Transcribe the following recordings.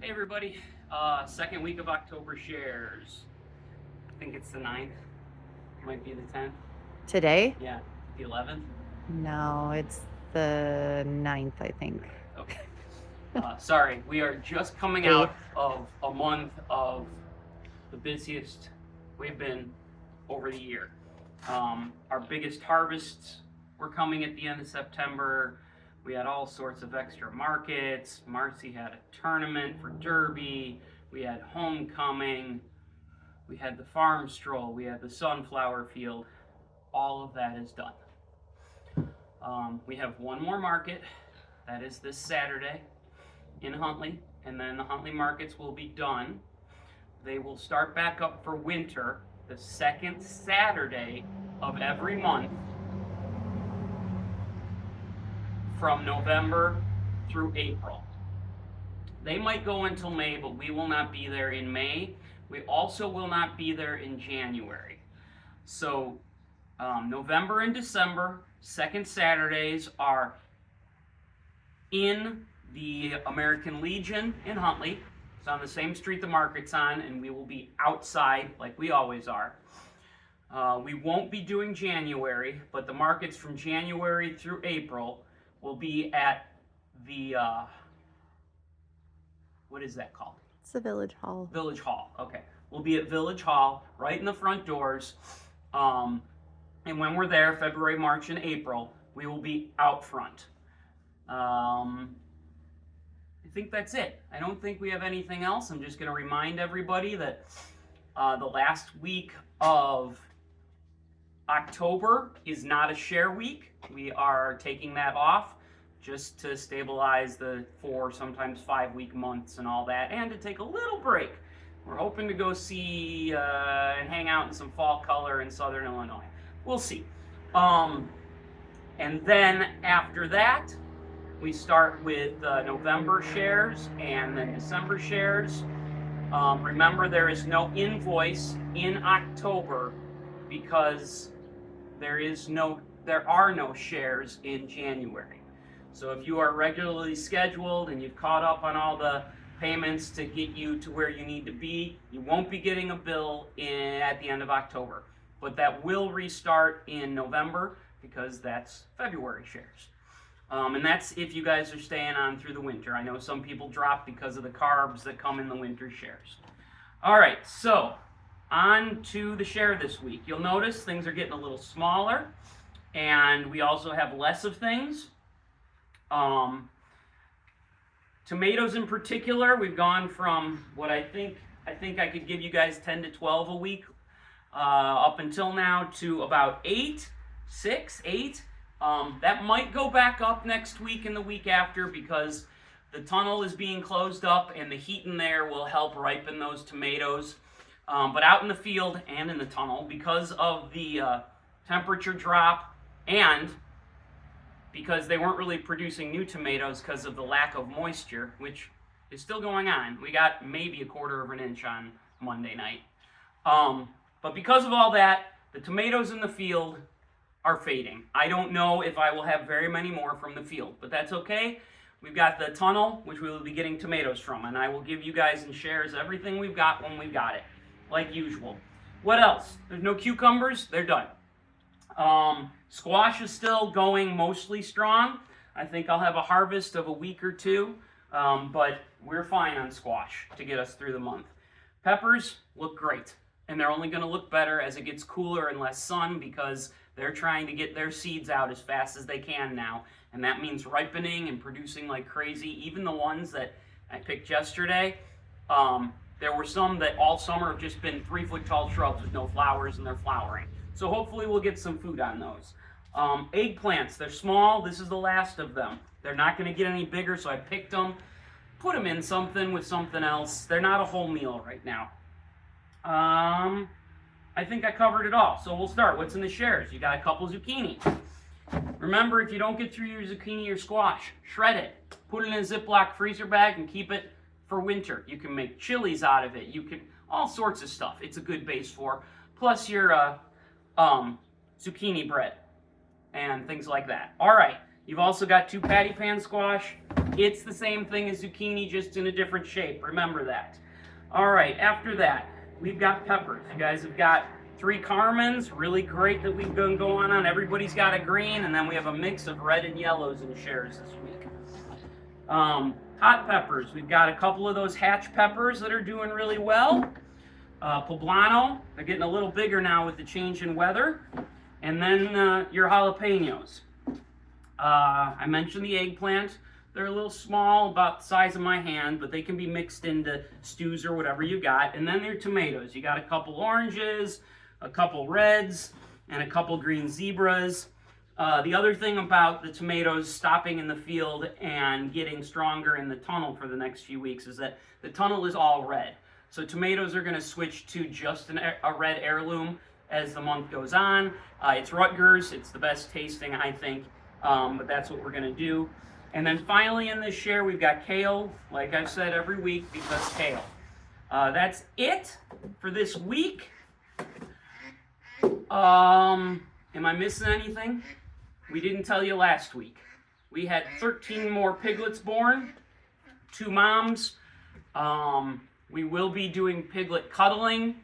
Hey everybody, second week of October shares. I think it's the 9th, might be the 10th. Today? Yeah, the 11th. No, it's the 9th, I think. Okay. Sorry, we are just coming 8th. out of a month of the busiest we've been over the year. Our biggest harvests were coming at the end of September. We had all sorts of extra markets. Marcy had a tournament for Derby. We had homecoming. We had the farm stroll. We had the sunflower field. All of that is done. We have one more market. That is this Saturday in Huntley. And then the Huntley markets will be done. They will start back up for winter the second Saturday of every month from November through April. They might go until May, but we will not be there in May. We also will not be there in January. So November and December, second Saturdays are in the American Legion in Huntley. It's on the same street the market's on, and we will be outside like we always are. We won't be doing January, but the markets from January through April will be at the, what is that called? It's the Village Hall. Village Hall, okay. We'll be at Village Hall, right in the front doors. And when we're there, February, March, and April, we will be out front. I think that's it. I don't think we have anything else. I'm just going to remind everybody that the last week of October is not a share week. We are taking that off just to stabilize the 4, sometimes 5-week months and all that, and to take a little break. We're hoping to go see and hang out in some fall color in Southern Illinois. We'll see. And then after that, we start with November shares and then December shares. Remember, there is no invoice in October because there are no shares in January. So if you are regularly scheduled and you've caught up on all the payments to get you to where you need to be, you won't be getting a bill at the end of October. But that will restart in November because that's February shares. And that's if you guys are staying on through the winter. I know some people drop because of the carbs that come in the winter shares. All right, so on to the share this week. You'll notice things are getting a little smaller, and we also have less of things. Tomatoes in particular, we've gone from what I think I could give you guys 10 to 12 a week up until now to about 8. That might go back up next week and the week after because the tunnel is being closed up and the heat in there will help ripen those tomatoes. But out in the field and in the tunnel, because of the temperature drop and because they weren't really producing new tomatoes because of the lack of moisture, which is still going on. We got maybe 1/4 of an inch on Monday night. But because of all that, the tomatoes in the field are fading. I don't know if I will have very many more from the field, but that's okay. We've got the tunnel, which we will be getting tomatoes from, and I will give you guys in shares everything we've got when we've got it, like usual. What else? There's no cucumbers. They're done. Squash is still going mostly strong. I think I'll have a harvest of a week or 2, but we're fine on squash to get us through the month. Peppers look great, and they're only going to look better as it gets cooler and less sun because they're trying to get their seeds out as fast as they can now, and that means ripening and producing like crazy. Even the ones that I picked yesterday, there were some that all summer have just been 3-foot tall shrubs with no flowers, and they're flowering. So hopefully we'll get some food on those. Eggplants, they're small. This is the last of them. They're not going to get any bigger, so I picked them, put them in something with something else. They're not a whole meal right now. I think I covered it all. So we'll start. What's in the shares? You got a couple zucchini. Remember, if you don't get through your zucchini or squash, shred it. Put it in a Ziploc freezer bag and keep it for winter. You can make chilies out of it. You can, all sorts of stuff. It's a good base for. Plus your zucchini bread and things like that. All right. You've also got 2 patty pan squash, It's the same thing as zucchini, just in a different shape. Remember that. All right, after that, we've got peppers. You guys have got 3 Carmens, really great that we've been going on. Everybody's got a green, and then we have a mix of red and yellows in shares this week. Hot peppers, we've got a couple of those hatch peppers that are doing really well. Poblano, they're getting a little bigger now with the change in weather. And then your jalapenos. I mentioned the eggplant. They're a little small, about the size of my hand, but they can be mixed into stews or whatever you got. And then your tomatoes. You got a couple oranges, a couple reds, and a couple green zebras. The other thing about the tomatoes stopping in the field and getting stronger in the tunnel for the next few weeks is that the tunnel is all red. So tomatoes are going to switch to just a red heirloom as the month goes on. It's Rutgers. It's the best tasting, I think, but that's what we're going to do. And then finally in this share, we've got kale, like I've said every week, because kale. That's it for this week. Am I missing anything? We didn't tell you last week. We had 13 more piglets born, 2 moms. We will be doing piglet cuddling.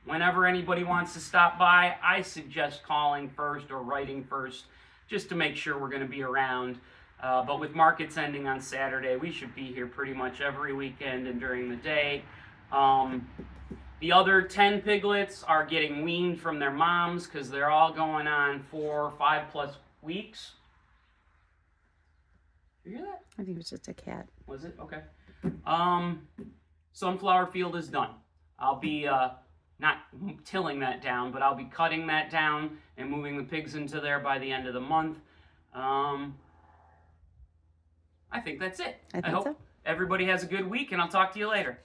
Whenever anybody wants to stop by, I suggest calling first or writing first, just to make sure we're going to be around. But with markets ending on Saturday, we should be here pretty much every weekend and during the day. The other 10 piglets are getting weaned from their moms because they're all going on 4 or 5+ weeks. You hear that? I think it was just a cat. Was it? Okay. Sunflower field is done. I'll be not tilling that down, but I'll be cutting that down and moving the pigs into there by the end of the month. I think that's it. I think hope so. everybody has a good week, and I'll talk to you later.